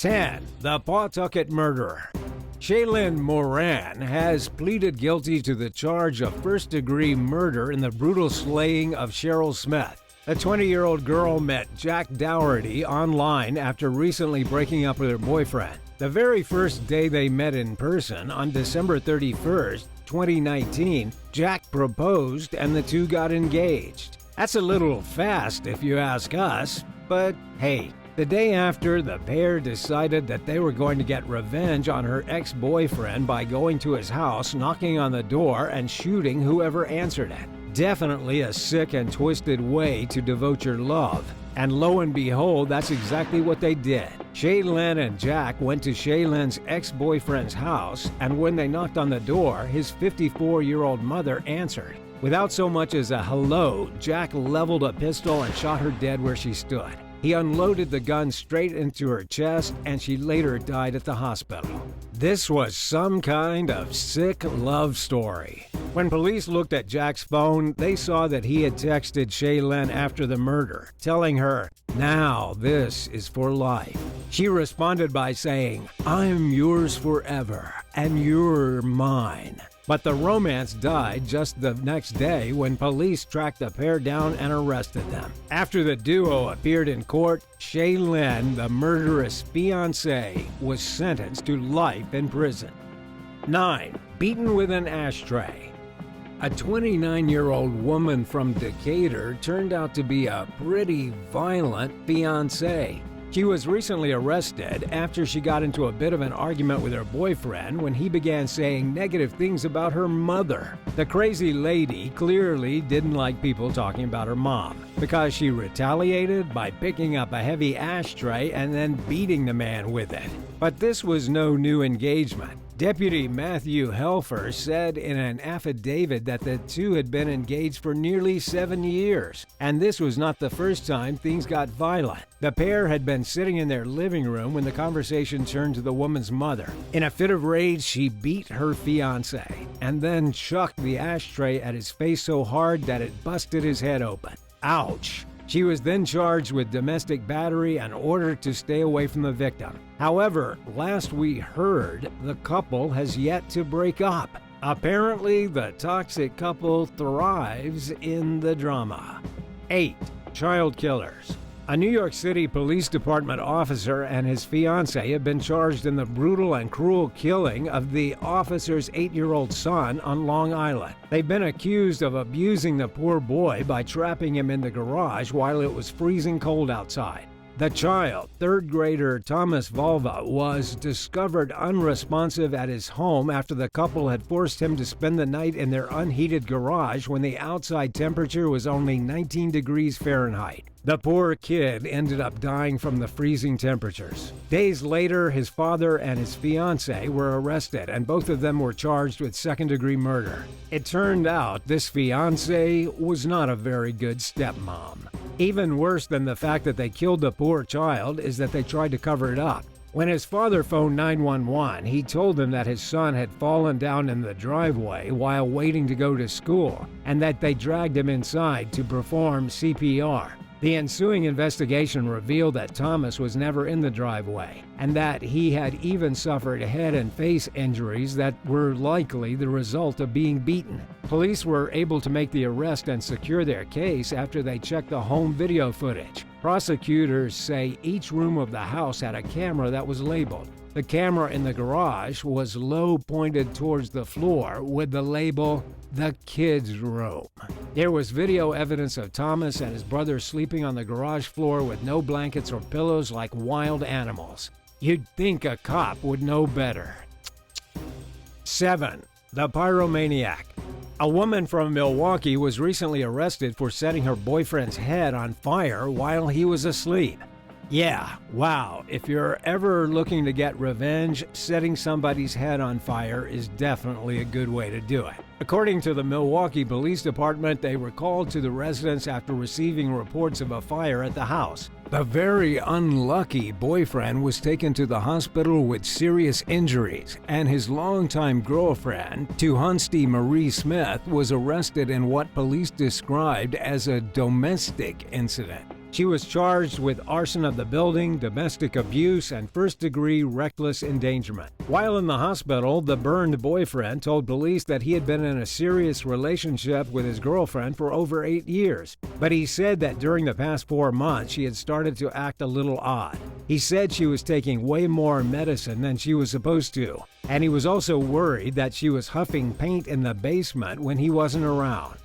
10. The Pawtucket Murderer. Shaylin Moran has pleaded guilty to the charge of first-degree murder in the brutal slaying of Cheryl Smith. The 20-year-old girl met Jack Dougherty online after recently breaking up with her boyfriend. The very first day they met in person, on December 31st, 2019, Jack proposed and the two got engaged. That's a little fast if you ask us, but hey. The day after, the pair decided that they were going to get revenge on her ex-boyfriend by going to his house, knocking on the door, and shooting whoever answered it. Definitely a sick and twisted way to devote your love. And lo and behold, that's exactly what they did. Shaylin and Jack went to Shaylin's ex-boyfriend's house, and when they knocked on the door, his 54-year-old mother answered. Without so much as a hello, Jack leveled a pistol and shot her dead where she stood. He unloaded the gun straight into her chest, and she later died at the hospital. This was some kind of sick love story. When police looked at Jack's phone, they saw that he had texted Shaylin after the murder, telling her, "Now this is for life." She responded by saying, "I'm yours forever, and you're mine." But the romance died just the next day when police tracked the pair down and arrested them. After the duo appeared in court, Shaylin, the murderous fiancée, was sentenced to life in prison. 9. Beaten with an ashtray. A 29-year-old woman from Decatur turned out to be a pretty violent fiancée. She was recently arrested after she got into a bit of an argument with her boyfriend when he began saying negative things about her mother. The crazy lady clearly didn't like people talking about her mom because she retaliated by picking up a heavy ashtray and then beating the man with it. But this was no new engagement. Deputy Matthew Helfer said in an affidavit that the two had been engaged for nearly 7 years, and this was not the first time things got violent. The pair had been sitting in their living room when the conversation turned to the woman's mother. In a fit of rage, she beat her fiancé and then chucked the ashtray at his face so hard that it busted his head open. Ouch! She was then charged with domestic battery and ordered to stay away from the victim. However, last we heard, the couple has yet to break up. Apparently, the toxic couple thrives in the drama. 8. Child killers. A New York City Police Department officer and his fiancée have been charged in the brutal and cruel killing of the officer's 8-year-old son on Long Island. They've been accused of abusing the poor boy by trapping him in the garage while it was freezing cold outside. The child, third grader Thomas Volva, was discovered unresponsive at his home after the couple had forced him to spend the night in their unheated garage when the outside temperature was only 19 degrees Fahrenheit. The poor kid ended up dying from the freezing temperatures. Days later, his father and his fiancée were arrested, and both of them were charged with second-degree murder. It turned out this fiancée was not a very good stepmom. Even worse than the fact that they killed the poor child is that they tried to cover it up. When his father phoned 911, he told them that his son had fallen down in the driveway while waiting to go to school, and that they dragged him inside to perform CPR. The ensuing investigation revealed that Thomas was never in the driveway, and that he had even suffered head and face injuries that were likely the result of being beaten. Police were able to make the arrest and secure their case after they checked the home video footage. Prosecutors say each room of the house had a camera that was labeled. The camera in the garage was low pointed towards the floor with the label, "The Kids' Room." There was video evidence of Thomas and his brother sleeping on the garage floor with no blankets or pillows like wild animals. You'd think a cop would know better. 7. The Pyromaniac. A woman from Milwaukee was recently arrested for setting her boyfriend's head on fire while he was asleep. Yeah, wow, if you're ever looking to get revenge, setting somebody's head on fire is definitely a good way to do it. According to the Milwaukee Police Department, they were called to the residence after receiving reports of a fire at the house. The very unlucky boyfriend was taken to the hospital with serious injuries, and his longtime girlfriend, Tuhansty Marie Smith, was arrested in what police described as a domestic incident. She was charged with arson of the building, domestic abuse, and first-degree reckless endangerment. While in the hospital, the burned boyfriend told police that he had been in a serious relationship with his girlfriend for over 8 years, but he said that during the past 4 months, she had started to act a little odd. He said she was taking way more medicine than she was supposed to, and he was also worried that she was huffing paint in the basement when he wasn't around.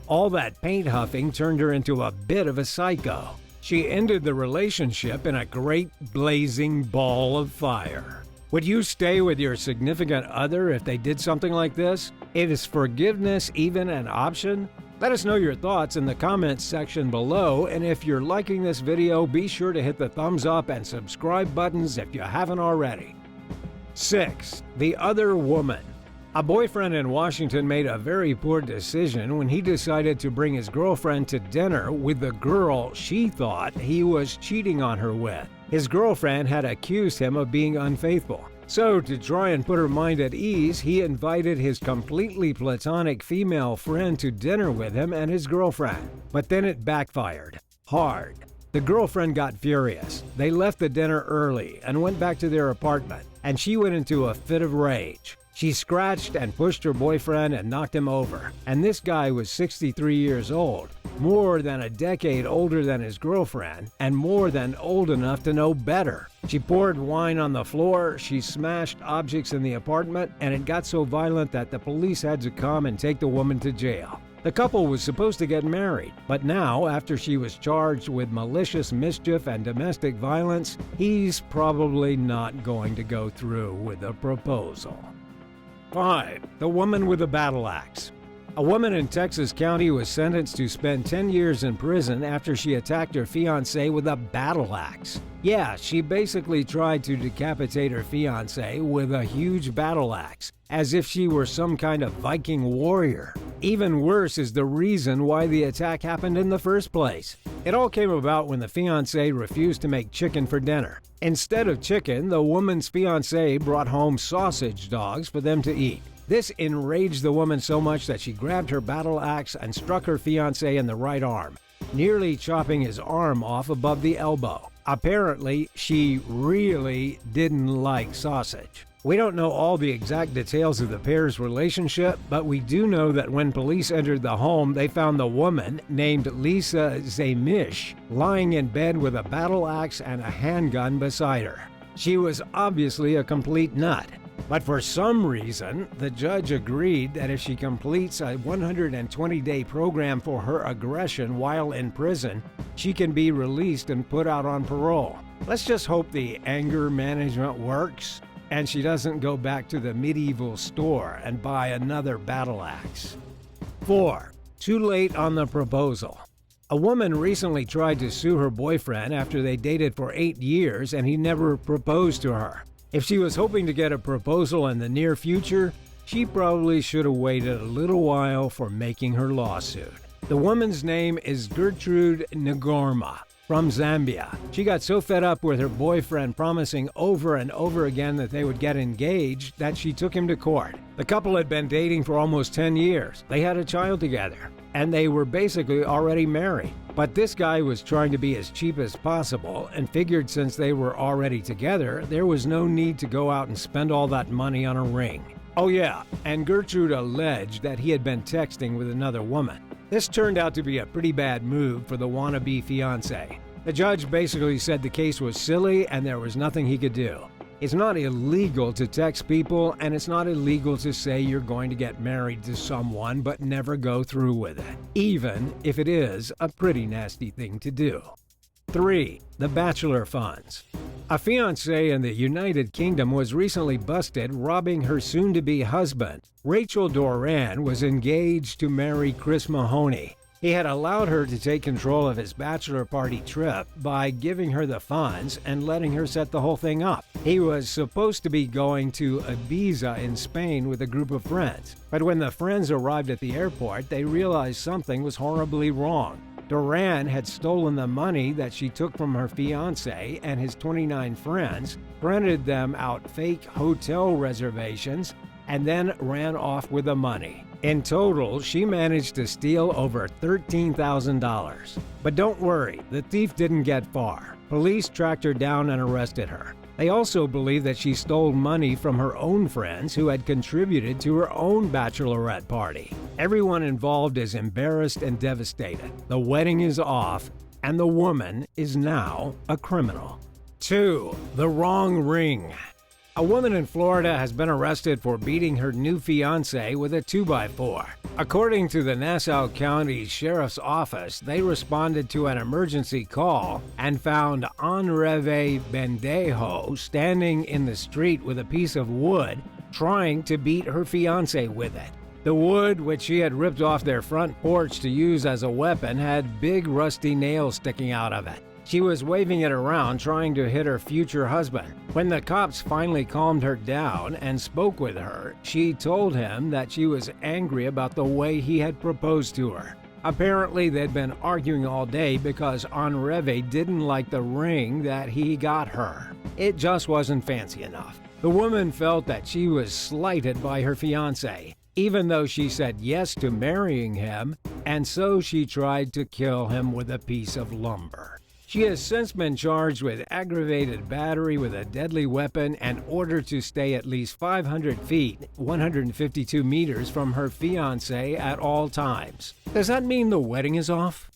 All that paint huffing turned her into a bit of a psycho. She ended the relationship in a great blazing ball of fire. Would you stay with your significant other if they did something like this? Is forgiveness even an option? Let us know your thoughts in the comments section below, and if you're liking this video, be sure to hit the thumbs up and subscribe buttons if you haven't already. 6. The Other Woman. A boyfriend in Washington made a very poor decision when he decided to bring his girlfriend to dinner with the girl she thought he was cheating on her with. His girlfriend had accused him of being unfaithful. So, to try and put her mind at ease, he invited his completely platonic female friend to dinner with him and his girlfriend. But then it backfired. Hard. The girlfriend got furious. They left the dinner early and went back to their apartment, and she went into a fit of rage. She scratched and pushed her boyfriend and knocked him over. And this guy was 63 years old, more than a decade older than his girlfriend, and more than old enough to know better. She poured wine on the floor, she smashed objects in the apartment, and it got so violent that the police had to come and take the woman to jail. The couple was supposed to get married, but now, after she was charged with malicious mischief and domestic violence, he's probably not going to go through with the proposal. 5. The Woman with a Battle Axe. A woman in Texas County was sentenced to spend 10 years in prison after she attacked her fiancé with a battle axe. Yeah, she basically tried to decapitate her fiancé with a huge battle axe, as if she were some kind of Viking warrior. Even worse is the reason why the attack happened in the first place. It all came about when the fiancé refused to make chicken for dinner. Instead of chicken, the woman's fiancé brought home sausage dogs for them to eat. This enraged the woman so much that she grabbed her battle axe and struck her fiancé in the right arm, nearly chopping his arm off above the elbow. Apparently, she really didn't like sausage. We don't know all the exact details of the pair's relationship, but we do know that when police entered the home, they found the woman, named Lisa Zamish, lying in bed with a battle axe and a handgun beside her. She was obviously a complete nut. But for some reason, the judge agreed that if she completes a 120-day program for her aggression while in prison, she can be released and put out on parole. Let's just hope the anger management works and she doesn't go back to the medieval store and buy another battle axe. 4. Too late on the proposal. A woman recently tried to sue her boyfriend after they dated for 8 years and he never proposed to her. If she was hoping to get a proposal in the near future, she probably should have waited a little while for making her lawsuit. The woman's name is Gertrude Ngorma from Zambia. She got so fed up with her boyfriend promising over and over again that they would get engaged that she took him to court. The couple had been dating for almost 10 years. They had a child together, and they were basically already married. But this guy was trying to be as cheap as possible and figured since they were already together, there was no need to go out and spend all that money on a ring. Oh yeah, and Gertrude alleged that he had been texting with another woman. This turned out to be a pretty bad move for the wannabe fiancé. The judge basically said the case was silly and there was nothing he could do. It's not illegal to text people, and it's not illegal to say you're going to get married to someone but never go through with it, even if it is a pretty nasty thing to do. 3. The Bachelor Funds. A fiancée in the United Kingdom was recently busted robbing her soon-to-be husband. Rachel Doran was engaged to marry Chris Mahoney. He had allowed her to take control of his bachelor party trip by giving her the funds and letting her set the whole thing up. He was supposed to be going to Ibiza in Spain with a group of friends, but when the friends arrived at the airport, they realized something was horribly wrong. Doran had stolen the money that she took from her fiancé and his 29 friends, printed them out fake hotel reservations, and then ran off with the money. In total, she managed to steal over $13,000. But don't worry, the thief didn't get far. Police tracked her down and arrested her. They also believe that she stole money from her own friends who had contributed to her own bachelorette party. Everyone involved is embarrassed and devastated. The wedding is off, and the woman is now a criminal. 2. The wrong ring. A woman in Florida has been arrested for beating her new fiancé with a 2x4. According to the Nassau County Sheriff's Office, they responded to an emergency call and found Enrique Bendejo standing in the street with a piece of wood trying to beat her fiancé with it. The wood, which she had ripped off their front porch to use as a weapon, had big rusty nails sticking out of it. She was waving it around, trying to hit her future husband. When the cops finally calmed her down and spoke with her, she told him that she was angry about the way he had proposed to her. Apparently, they'd been arguing all day because Enrique didn't like the ring that he got her. It just wasn't fancy enough. The woman felt that she was slighted by her fiancé, even though she said yes to marrying him, and so she tried to kill him with a piece of lumber. She has since been charged with aggravated battery with a deadly weapon and ordered to stay at least 500 feet, 152 meters from her fiancé at all times. Does that mean the wedding is off?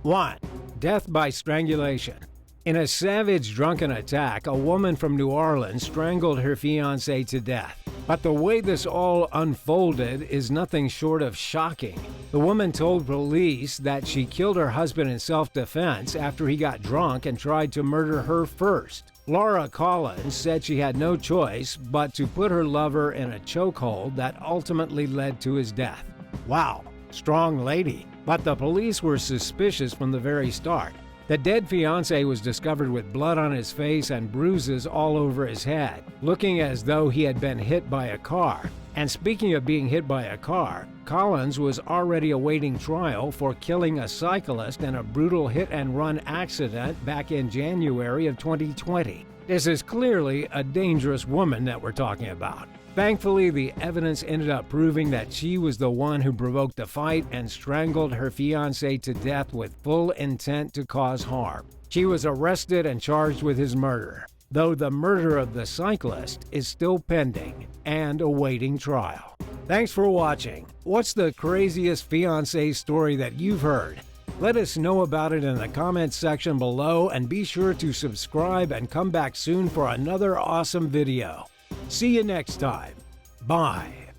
1. Death by strangulation. In a savage drunken attack, a woman from New Orleans strangled her fiancé to death. But the way this all unfolded is nothing short of shocking. The woman told police that she killed her husband in self-defense after he got drunk and tried to murder her first. Laura Collins said she had no choice but to put her lover in a chokehold that ultimately led to his death. Wow, strong lady. But the police were suspicious from the very start. The dead fiancé was discovered with blood on his face and bruises all over his head, looking as though he had been hit by a car. And speaking of being hit by a car, Collins was already awaiting trial for killing a cyclist in a brutal hit-and-run accident back in January of 2020. This is clearly a dangerous woman that we're talking about. Thankfully, the evidence ended up proving that she was the one who provoked the fight and strangled her fiancé to death with full intent to cause harm. She was arrested and charged with his murder, though the murder of the cyclist is still pending and awaiting trial. Thanks for watching. What's the craziest fiancé story that you've heard? Let us know about it in the comments section below, and be sure to subscribe and come back soon for another awesome video. See you next time. Bye.